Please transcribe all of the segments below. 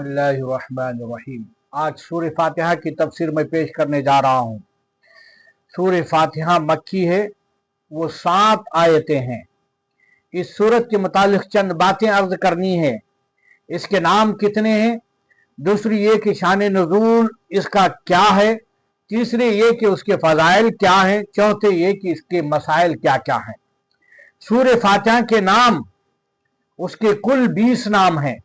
बिस्मिल्लाहिर्रहमानिर्रहीम। आज सूरह फातिहा की तफसीर में पेश करने जा रहा हूँ। सूरह फातिहा मक्की है, वो 7 आयतें हैं। इस सूरत के मुतालिक चंद बातें अर्ज करनी है। इसके नाम कितने हैं, दूसरी ये कि शान नुज़ूल इसका क्या है, तीसरे ये कि उसके फ़ज़ाइल क्या हैं, चौथे ये कि इसके मसाइल क्या क्या हैं। सूरह फातिहा के नाम, उसके कुल 20 नाम हैं।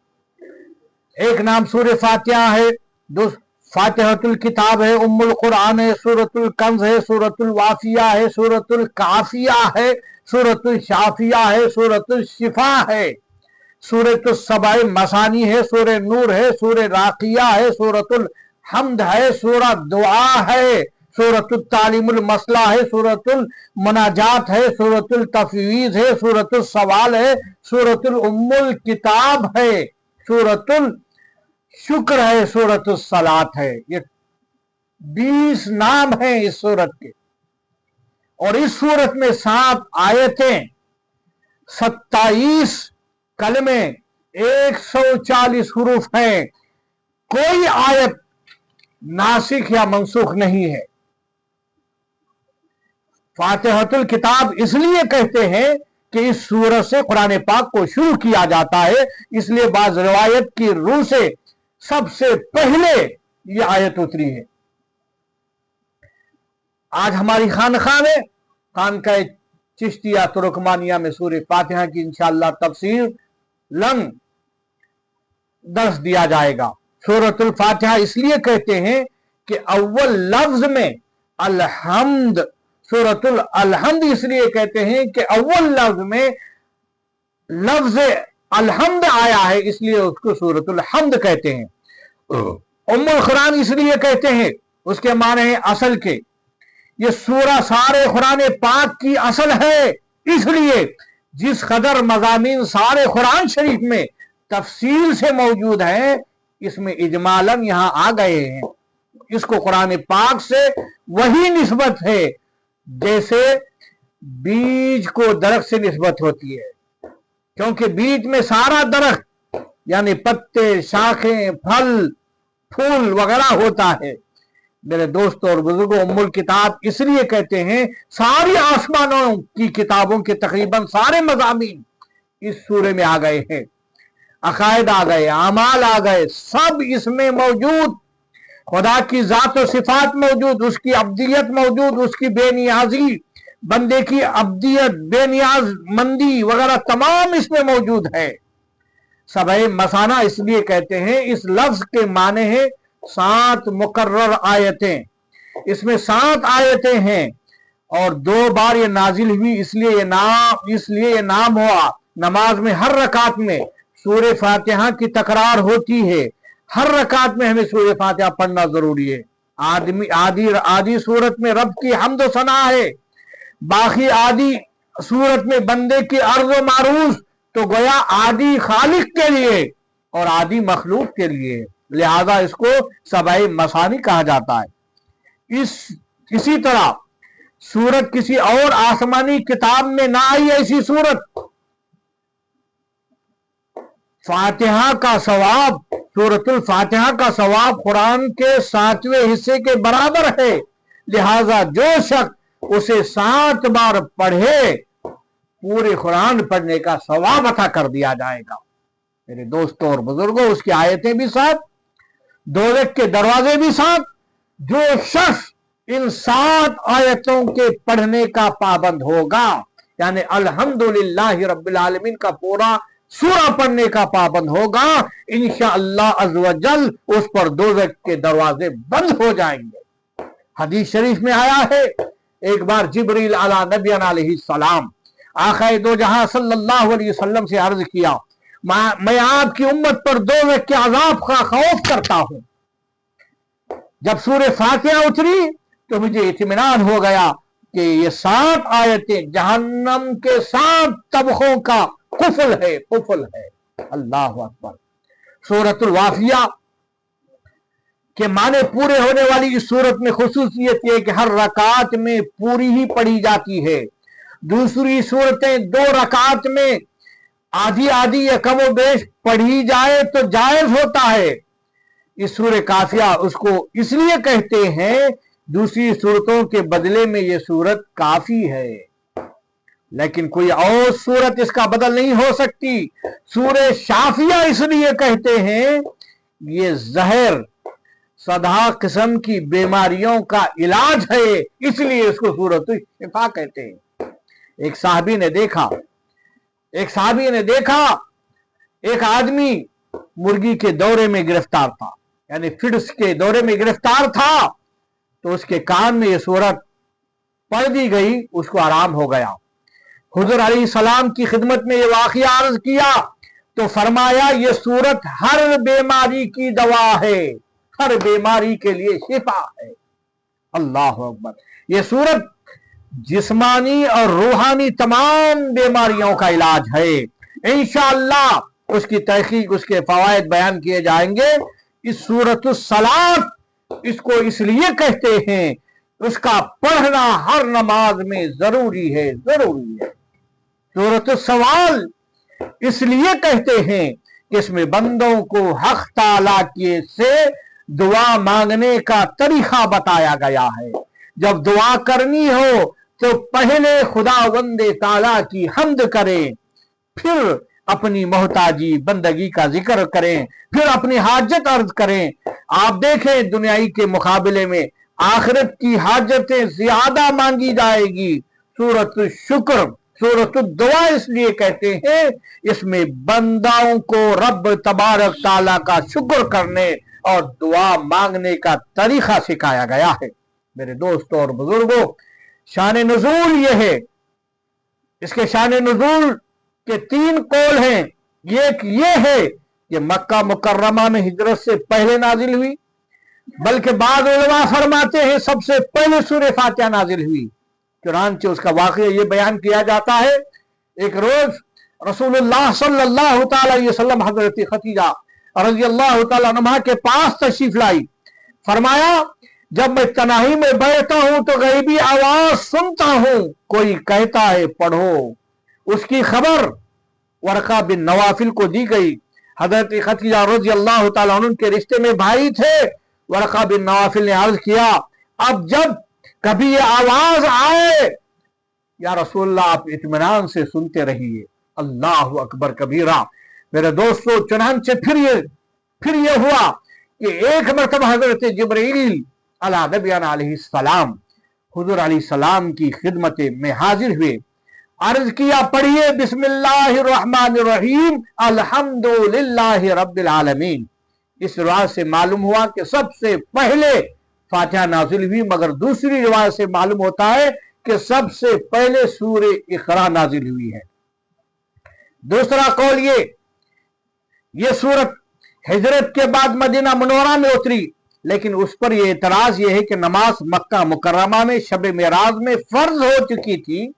एक नाम सूरह फातिहा है, दो फातिहतुल किताब है, उम्मुल कुरान है, सूरतुल कंज़ है, सूरतुल वाफिया है, सूरतुल काफिया है, सूरतुल शाफिया है, सूरतुल शिफा है, सूरतुल सबाए मसानी है, सूरह नूर है, सूरह राकिया है, सूरतुल हम्द है, सूरह दुआ है, सूरतुल तालीमुल मसला है, सूरतुल मुनाजात है, सूरतुल तफवीज़ है, सूरतुल सवाल है, सूरतुल उम्मुल किताब है, सूरतुल शुक्र है, सूरतुल सलात है। ये 20 नाम हैं इस सूरत के। और इस सूरत में 7 आयतें, 27 कलमे, 140 हुरूफ हैं। कोई आयत नासिख या मनसूख नहीं है। फातिहतुल किताब इसलिए कहते हैं कि इस सूरत से कुरान पाक को शुरू किया जाता है, इसलिए बाज़ रिवायत की रूह से सबसे पहले ये आयत उतरी है। आज हमारी खानखा में, खानका चिश्तिया तुर्कमानिया में सूरह फातिहा की इंशाअल्लाह तफसीर लंग दर्स दिया जाएगा। सूरतुल फातिहा इसलिए कहते हैं कि अव्वल लफ्ज में अलहम्द, सूरतुल अलहम्द इसलिए कहते हैं कि अव्वल लफ्ज में लफ्ज अलहम्द आया है, इसलिए उसको सूरतुल हम्द कहते हैं। उम्मुल कुरान इसलिए कहते हैं, उसके माने हैं असल के। ये सूरा सारे कुरान पाक की असल है, इसलिए जिस कदर मज़ामीन सारे कुरान शरीफ में तफसील से मौजूद है, इसमें इजमालन यहां आ गए हैं। इसको कुरान पाक से वही निस्बत है जैसे बीज को दरख्त से निस्बत होती है, क्योंकि बीज में सारा दरख्त यानी पत्ते, शाखें, फल, फूल वगैरह होता है। मेरे दोस्तों और बुजुर्गों, उम्मुल किताब इसलिए कहते हैं, सारी आसमानों की किताबों के तकरीबन सारे मज़ामीन इस सूरे में आ गए हैं। अकायद आ गए, अमाल आ गए, सब इसमें मौजूद। खुदा की ज़ात और सिफात मौजूद, उसकी अब्दियत मौजूद, उसकी बेनियाजी, बंदे की अब्दियत, बेनियाज मंदी वगैरह तमाम इसमें मौजूद है। सबे मसाना इसलिए कहते हैं, इस लफ्ज के माने हैं 7 मुकर्रर आयतें। इसमें 7 आयतें हैं और 2 बार ये नाजिल हुई, इसलिए ये नाम हुआ। नमाज में हर रकात में सूरह फातिहा की तकरार होती है। हर रकात में हमें सूरह फातिहा पढ़ना जरूरी है। आदि सूरत में रब की हम्द व सना है, बाकी आदि सूरत में बंदे की अर्ज व मारूज, तो गोया आदि खालिक के लिए और आदि मखलूक के लिए, लिहाजा इसको सबाई मसानी कहा जाता है। इसी तरह सूरत किसी और आसमानी किताब में ना आई ऐसी सूरत। फातिहा का सवाब, सूरतुल फातिहा का सवाब कुरान के 7वें हिस्से के बराबर है। लिहाजा जो शख्स उसे 7 बार पढ़े, पूरे कुरान पढ़ने का सवाब अता कर दिया जाएगा। मेरे दोस्तों और बुजुर्गों, उसकी आयतें भी 7, दोज़ख के दरवाजे भी 7। जो शख्स इन 7 आयतों के पढ़ने का पाबंद होगा, यानी अल्हम्दुलिल्लाह रब्बिल आलमीन का पूरा सूरा पढ़ने का पाबंद होगा, इंशाअल्लाह अज़्ज़ व जल उस पर दोज़ख के दरवाजे बंद हो जाएंगे। हदीस शरीफ में आया है, एक बार जिब्रील अला नबियना अलैहिस्सलाम आक़ाए दो जहां सल्लल्लाहु अलैहि वसल्लम से अर्ज किया, मैं आपकी उम्मत पर दोज़ख के अज़ाब का खौफ करता हूं। जब सूरह फातिहा उतरी तो मुझे इत्मीनान हो गया कि ये 7 आयतें जहन्नम के 7 तबकों का कुफल है, कुफल है। अल्लाह अकबर। सूरतुल वाफिया के माने पूरे होने वाली इस सूरत में खुसूसियत यह कि हर रकात में पूरी ही पढ़ी जाती है। दूसरी सूरतें 2 रकात में आधी आधी या कम बेश पढ़ी जाए तो जायज होता है, इस सूरह काफिया उसको इसलिए कहते हैं, दूसरी सूरतों के बदले में ये सूरत काफी है, लेकिन कोई और सूरत इसका बदल नहीं हो सकती। सूरह शाफिया इसलिए कहते हैं, ये जहर सदा किस्म की बीमारियों का इलाज है, इसलिए इसको सूरत शिफा कहते हैं। एक साहबी ने देखा एक आदमी मुर्गी के दौरे में गिरफ्तार था, यानी फिड्स के दौरे में गिरफ्तार था, तो उसके कान में ये सूरत पढ़ दी गई, उसको आराम हो गया। हुजूर अलैहिस्सलाम की खिदमत में ये वाक़िया अर्ज किया तो फरमाया, ये सूरत हर बीमारी की दवा है, हर बीमारी के लिए शिफा है। अल्लाह अकबर। ये सूरत जिस्मानी और रूहानी तमाम बीमारियों का इलाज है। इंशाअल्लाह उसकी तहकीक, उसके फवायद बयान किए जाएंगे। इस सूरतुस सलात इसको इसलिए कहते हैं, उसका पढ़ना हर नमाज में जरूरी है। सूरतुस सवाल इसलिए कहते हैं कि इसमें बंदों को हक ताला के से दुआ मांगने का तरीका बताया गया है। जब दुआ करनी हो तो पहले खुदावंदे ताला की हम्द करें, फिर अपनी मोहताजी बंदगी का जिक्र करें, फिर अपनी हाजत अर्ज करें। आप देखें दुनियाई के मुकाबले में आखिरत की हाजतें ज्यादा मांगी जाएगी। सूरत शुक्र, सूरत दुआ इसलिए कहते हैं, इसमें बंदाओं को रब तबारक ताला का शुक्र करने और दुआ मांगने का तरीका सिखाया गया है। मेरे दोस्तों और बुजुर्गों, शान नुज़ूल ये है, इसके शान नुज़ूल के 3 कौल हैं। एक ये है कि मक्का मुकर्रमा में हिजरत से पहले नाजिल हुई, बल्कि बाद उलमा फरमाते हैं सबसे पहले सूरह फातिहा नाजिल हुई। चुनांचे उसका वाक़या ये बयान किया जाता है, एक रोज रसूलुल्लाह सल्लल्लाहु तआला अलैहि वसल्लम हजरत खदीजा रज़ियल्लाहु तआला अन्हा के पास तशरीफ लाई। फरमाया, जब मैं तनाही में बैठता हूं तो गैबी आवाज सुनता हूं, कोई कहता है पढ़ो। उसकी खबर वरका बिन नवाफिल को दी गई। हजरत खदीजा रज़ियल्लाहु तआला अन्हा के रिश्ते में भाई थे। वरका बिन नवाफिल ने अर्ज किया, अब जब कभी ये आवाज आए, या रसूलल्लाह आप इत्मीनान से सुनते रहिए। अल्लाह अकबर कबीरा। मेरे दोस्तों, चुनांचे फिर ये हुआ कि एक मरतबा हजरत जिब्रील अला नबियना अलैहिस्सलाम हुजूर अलैहिस्सलाम की खिदमत में हाजिर हुए। अर्ज किया, पढ़िए बिस्मिल्लाहिर्रहमानिर्रहीम अल्हम्दुलिल्लाहि रब्बिल आलमीन। इस रिवायत से मालूम हुआ कि सबसे पहले फातिहा नाजिल हुई, मगर दूसरी रिवायत से मालूम होता है कि सबसे पहले सूरह इक़रा नाजिल हुई है। दूसरा कौल ये सूरत हिजरत के बाद मदीना मुनव्वरा में उतरी, लेकिन उस पर यह एतराज ये है कि नमाज मक्का मुकर्रमा में शब मेराज में फर्ज हो चुकी थी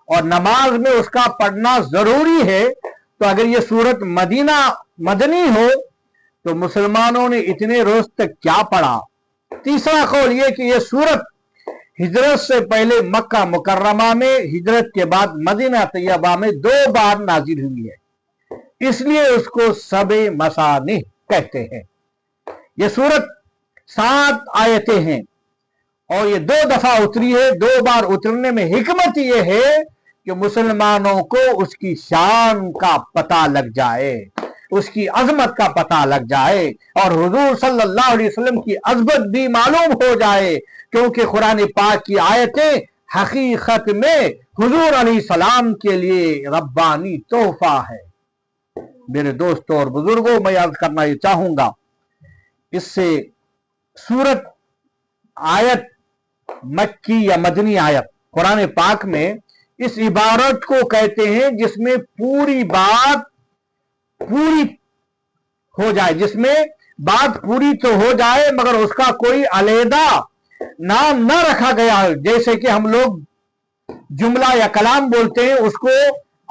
और नमाज में उसका पढ़ना जरूरी है। तो अगर ये सूरत मदनी हो तो मुसलमानों ने इतने रोज तक क्या पढ़ा। तीसरा कौल ये कि यह सूरत हिजरत से पहले मक्का मुकर्रमा में, हिजरत के बाद मदीना तैयबा में 2 बार नाजिल हुई है, इसलिए उसको सबे मसानी कहते हैं। यह सूरत 7 आयतें हैं और ये 2 दफा उतरी है। 2 बार उतरने में हिकमत यह है कि मुसलमानों को उसकी शान का पता लग जाए, उसकी अजमत का पता लग जाए और हुजूर सल्लल्लाहु अलैहि वसल्लम की अजमत भी मालूम हो जाए, क्योंकि कुरान पाक की आयतें हकीकत में हुजूर अलैहिस्सलाम के लिए रब्बानी तोहफा है। मेरे दोस्तों और बुजुर्गों, मैं याद करना ये चाहूंगा, इससे सूरत आयत मक्की या मदनी आयत कुरान पाक में इस इबारत को कहते हैं जिसमें पूरी बात पूरी हो जाए, जिसमें बात पूरी तो हो जाए मगर उसका कोई अलहदा नाम न रखा गया है। जैसे कि हम लोग जुमला या कलाम बोलते हैं, उसको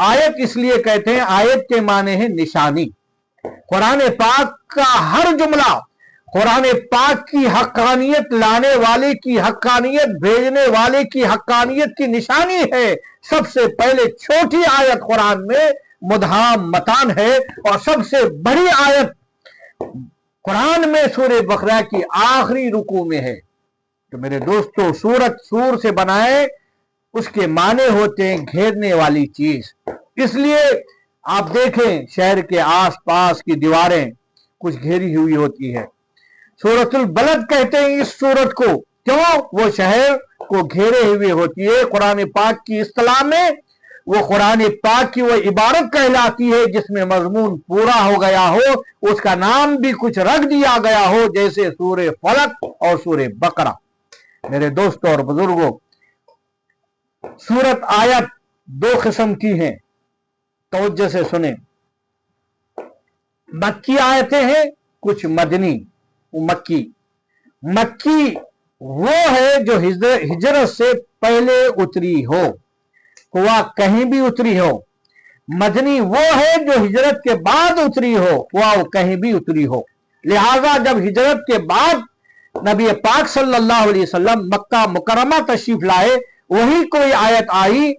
आयत इसलिए कहते हैं, आयत के माने हैं निशानी। कुरान पाक का हर जुमला कुरान पाक की हक्कानियत लाने वाले की हक्कानियत, भेजने वाले की हक्कानियत की निशानी है। सबसे पहले छोटी आयत कुरान में मुदहाम मतान है और सबसे बड़ी आयत कुरान में सूरह बकरा की आखिरी रुकू में है। तो मेरे दोस्तों, सूरत सूर से बनाए, उसके माने होते हैं घेरने वाली चीज। इसलिए आप देखें शहर के आसपास की दीवारें कुछ घेरी हुई होती है। सूरतुल बलद कहते हैं इस सूरत को, क्यों? वो शहर को घेरे हुए होती है। कुरान पाक की इस्तिलाह में वो कुरान पाक की वो इबारत कहलाती है जिसमें मजमून पूरा हो गया हो, उसका नाम भी कुछ रख दिया गया हो, जैसे सूरह फलक और सूरह बकरा। मेरे दोस्तों और बुजुर्गों, सूरत आयत दो किस्म की हैं, तवज्जो से सुने। मक्की आयतें हैं, कुछ मदनी। मक्की वो है जो हिजरत से पहले उतरी हो, वह कहीं भी उतरी हो। मदनी वो है जो हिजरत के बाद उतरी हो, वह कहीं भी उतरी हो। लिहाजा जब हिजरत के बाद नबी पाक सल्लल्लाहु अलैहि वसल्लम मक्का मुकर्रमा तशरीफ लाए, वही कोई आयत आई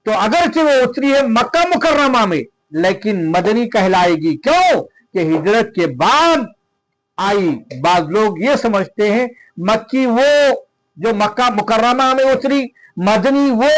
तो अगरचे वो उतरी है मक्का मुकर्रमा में, लेकिन मदनी कहलाएगी। क्यों? कि हिजरत के बाद आई। बाद लोग ये समझते हैं मक्की वो जो मक्का मुकर्रमा में उतरी, मदनी वो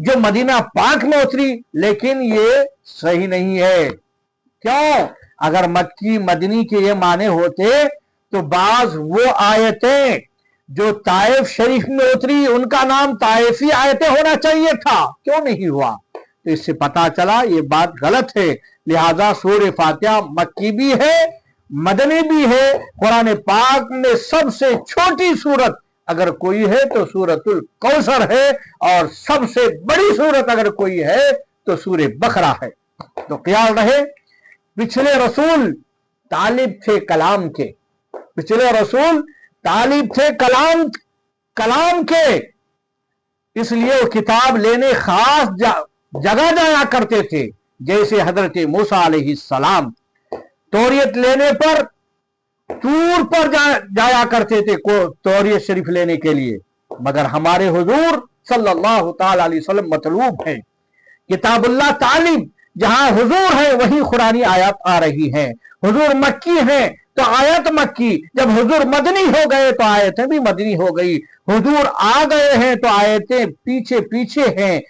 जो मदीना पाक में उतरी, लेकिन ये सही नहीं है। क्यों? अगर मक्की मदनी के ये माने होते तो बाज वो आयतें जो ताइफ शरीफ में उतरी उनका नाम ताइफी आयतें होना चाहिए था, क्यों नहीं हुआ? तो इससे पता चला ये बात गलत है। लिहाजा सूरह फातिहा मक्की भी है, मदनी भी है। कुरान पाक में सबसे छोटी सूरत अगर कोई है तो सूरतुल कौसर है, और सबसे बड़ी सूरत अगर कोई है तो सूरह बकरा है। तो ख्याल रहे, पिछले रसूल तालिब थे कलाम के, पिछले रसूल तालिब थे कलाम के, इसलिए वो किताब लेने खास जगह जाया करते थे। जैसे हजरत मूसा अलैहिस्सलाम तौरियत लेने पर तूर पर जाया करते थे तौरियत शरीफ लेने के लिए, मगर हमारे हुजूर सल्लल्लाहु ताला अलैहि वसल्लम मतलूब हैं। किताबुल्लाह तालिब जहां हुजूर है वहीं कुरानी आयत आ रही है। हुजूर मक्की है तो आयत मक्की, जब हुजूर मदनी हो गए तो आयतें भी मदनी हो गई। हुजूर आ गए हैं तो आयतें पीछे पीछे हैं।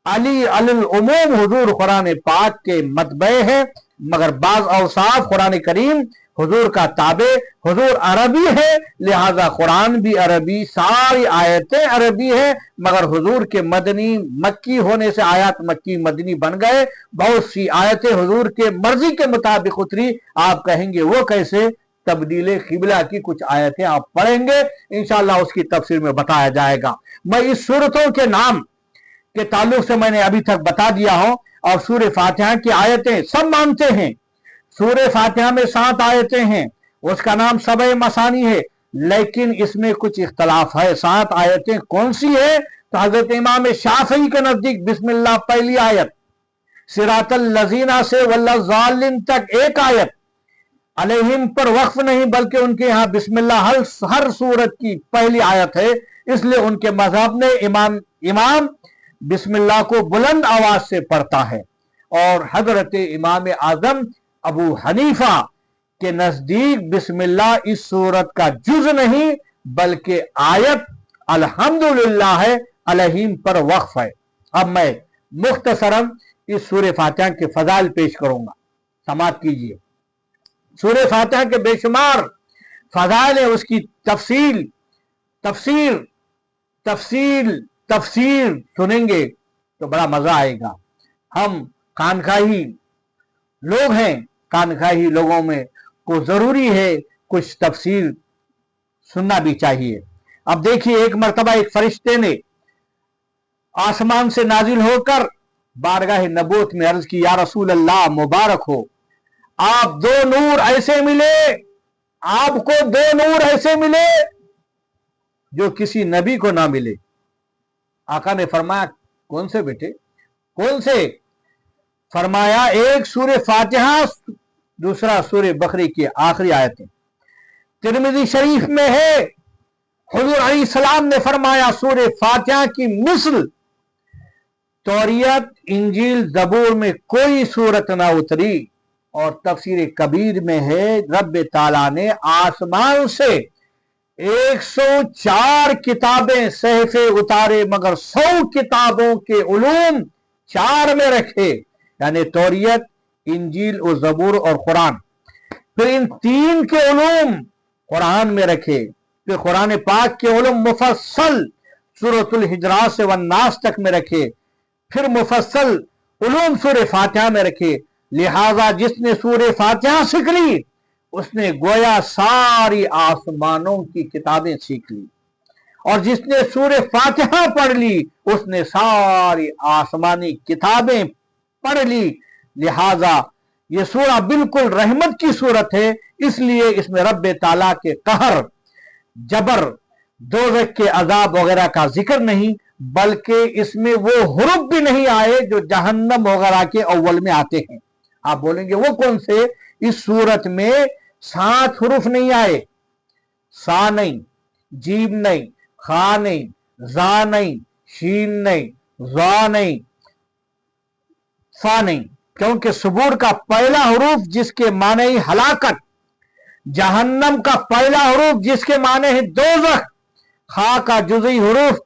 अली अल उमूम हुजूर कुरान पाक के मतबे हैं, मगर बाज औसाफ कुरान करीम हुजूर का ताबे, हुजूर अरबी है, लिहाजा कुरान भी अरबी, सारी आयतें अरबी है, मगर हुजूर के मदनी मक्की होने से आयत मक्की मदनी बन गए। बहुत सी आयतें हुजूर के मर्जी के मुताबिक उतरी। आप कहेंगे वो कैसे? तब्दीले किबला की कुछ आयतें आप पढ़ेंगे, इंशाअल्लाह उसकी तफसीर में बताया जाएगा। मैं इस सूरतों के नाम के ताल्लुक से मैंने अभी तक बता दिया हूं, और सूरह फातिहा की आयतें सब मानते हैं। सूरह फातिहा में 7 आयतें हैं, उसका नाम सबे मसानी है, लेकिन इसमें कुछ इख्तलाफ है। 7 आयतें कौन सी है? तो हजरत इमाम शाफी के नजदीक बिस्मिल्लाह पहली आयत, सिरातल लजीना से वल्लाज़ालिन तक एक आयत, अलैहिम पर वक्फ नहीं बल्कि उनके यहाँ बिस्मिल्लाह हर सूरत की पहली आयत है। इसलिए उनके मजहब में इमाम बिस्मिल्लाह को बुलंद आवाज से पढ़ता है। और हजरत इमाम आजम अबू हनीफा के नजदीक बिस्मिल्लाह इस सूरत का जुज नहीं बल्कि आयत अल्हम्दुलिल्लाह है, अलहीम पर वक्फ है। अब मैं मुख्तसरन इस सूरह फातिहा के फजाइल पेश करूंगा, समाअत कीजिए। सूरह फातिहा के बेशुमार फजाइल है, उसकी तफसील तफसीर तफसील तफसीर सुनेंगे तो बड़ा मजा आएगा। हम खानखाही लोग हैं, खानखाही लोगों में को जरूरी है कुछ तफसीर सुनना भी चाहिए। अब देखिए, एक मर्तबा एक फरिश्ते ने आसमान से नाजिल होकर बारगाह नबूवत में अर्ज की, या रसूल अल्लाह मुबारक हो, आप 2 नूर ऐसे मिले, आपको 2 नूर ऐसे मिले जो किसी नबी को ना मिले। आका ने फरमाया, कौन से बेटे, कौन से? फरमाया, एक सूरह फातिहा, दूसरा सूरह बकरे की आखिरी आयतें। तिरमिज़ी शरीफ में है, हुजूर अलैहिस्सलाम ने फरमाया, सूरह फातिहा की मिस्ल तौरियत इंजील ज़बूर में कोई सूरत ना उतरी। اور تفسیر کبیر میں ہے رب تعالیٰ نے آسمان سے 104 کتابیں صحیفے اتارے مگر 100 کتابوں کے علوم 4 میں رکھے، یعنی توریت، انجیل اور زبور اور قرآن. پھر ان 3 کے علوم قرآن میں رکھے. پھر قرآن پاک کے علوم مفصل سورۃ الحجرات سے والناس تک میں رکھے. پھر مفصل علوم سورہ فاتحہ میں رکھے. لہذا جس نے سورہ فاتحہ سیکھ لی اس نے گویا ساری آسمانوں کی کتابیں سیکھ لی، اور جس نے سورہ فاتحہ پڑھ لی اس نے ساری آسمانی کتابیں پڑھ لی. لہذا یہ سورہ بالکل رحمت کی صورت ہے، اس لیے اس میں رب تعالیٰ کے قہر، جبر، دوزخ کے عذاب وغیرہ کا ذکر نہیں، بلکہ اس میں وہ حروف بھی نہیں آئے جو جہنم وغیرہ کے اول میں آتے ہیں. آپ بولیں گے وہ کون سے؟ اس صورت میں 7 حروف نہیں آئے. سا نہیں، جیم نہیں، خا نہیں، زا نہیں، شین نہیں، زا نہیں، فا نہیں. کیونکہ صبور کا پہلا حروف جس کے معنی ہلاکت، جہنم کا پہلا حروف جس کے معنی ہے دوزخ، خا کا جزئی حروف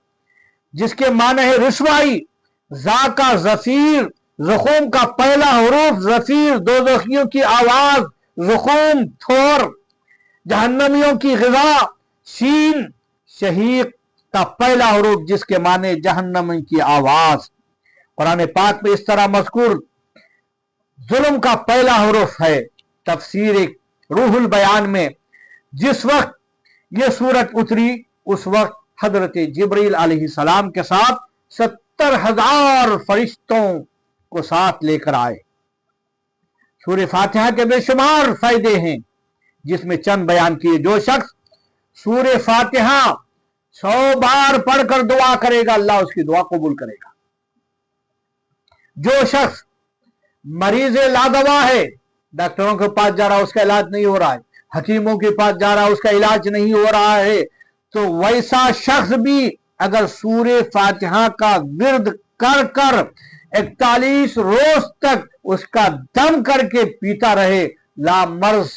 جس کے معنی ہے رسوائی، زا کا زفیر، زخوم کا پہلا حروف زفیر دوزخیوں کی آواز، زخوم تھور جہنمیوں کی غذا، شین شہیق کا پہلا حروف جس کے معنی جہنم کی آواز. قرآن پاک میں اس طرح مذکور ظلم کا پہلا حروف ہے. تفسیر روح البیان میں جس وقت یہ سورت اتری اس وقت حضرت جبریل علیہ السلام کے ساتھ 70,000 فرشتوں کو ساتھ لے کر آئے. سورہ فاتحہ کے بے شمار فائدے ہیں جس میں چند بیان کیے. جو شخص سورہ فاتحہ 100 بار پڑھ کر دعا کرے گا اللہ اس کی دعا قبول کرے گا. جو شخص مریض لادوا ہے، ڈاکٹروں کے پاس جا رہا اس کا علاج نہیں ہو رہا ہے، حکیموں کے پاس جا رہا اس کا علاج نہیں ہو رہا ہے، تو ویسا شخص بھی اگر سورہ فاتحہ کا ورد کر کر 41 روز تک اس کا دم کر کے پیتا رہے، لا مرض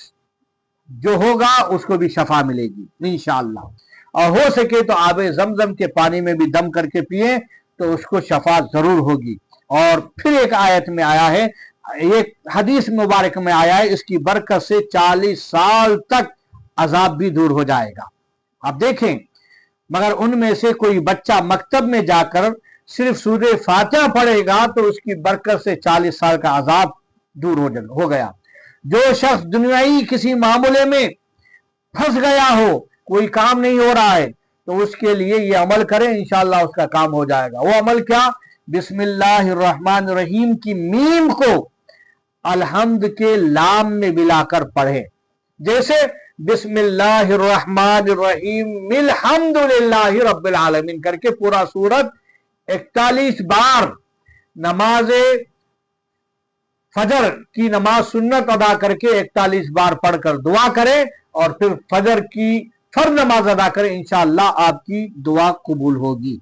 جو ہوگا اس کو بھی شفا ملے گی انشاءاللہ. اور ہو سکے تو آب زمزم کے پانی میں بھی دم کر کے پیئے تو اس کو شفا ضرور ہوگی. اور پھر ایک آیت میں آیا ہے، ایک حدیث مبارک میں آیا ہے، اس کی برکت سے 40 سال تک عذاب بھی دور ہو جائے گا. آپ دیکھیں، مگر ان میں سے کوئی بچہ مکتب میں جا کر صرف سورہ فاتحہ پڑھے گا تو اس کی برکت سے 40 سال کا عذاب دور ہو گیا. جو شخص دنیائی کسی معاملے میں پھنس گیا ہو، کوئی کام نہیں ہو رہا ہے، تو اس کے لیے یہ عمل کریں، انشاءاللہ اس کا کام ہو جائے گا. وہ عمل کیا؟ بسم اللہ الرحمن الرحیم کی میم کو الحمد کے لام میں ملا کر پڑھیں. جیسے بسم اللہ الرحمن الرحیم الحمد للہ رب العالمین کر کے پورا سورت 41 بار نماز فجر کی نماز سنت ادا کر کے 41 بار پڑھ کر دعا کرے اور پھر فجر کی فرض نماز ادا کرے، انشاءاللہ آپ کی دعا قبول ہوگی.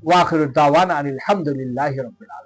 وآخر الدعوانا ان الحمد للہ رب العالمین.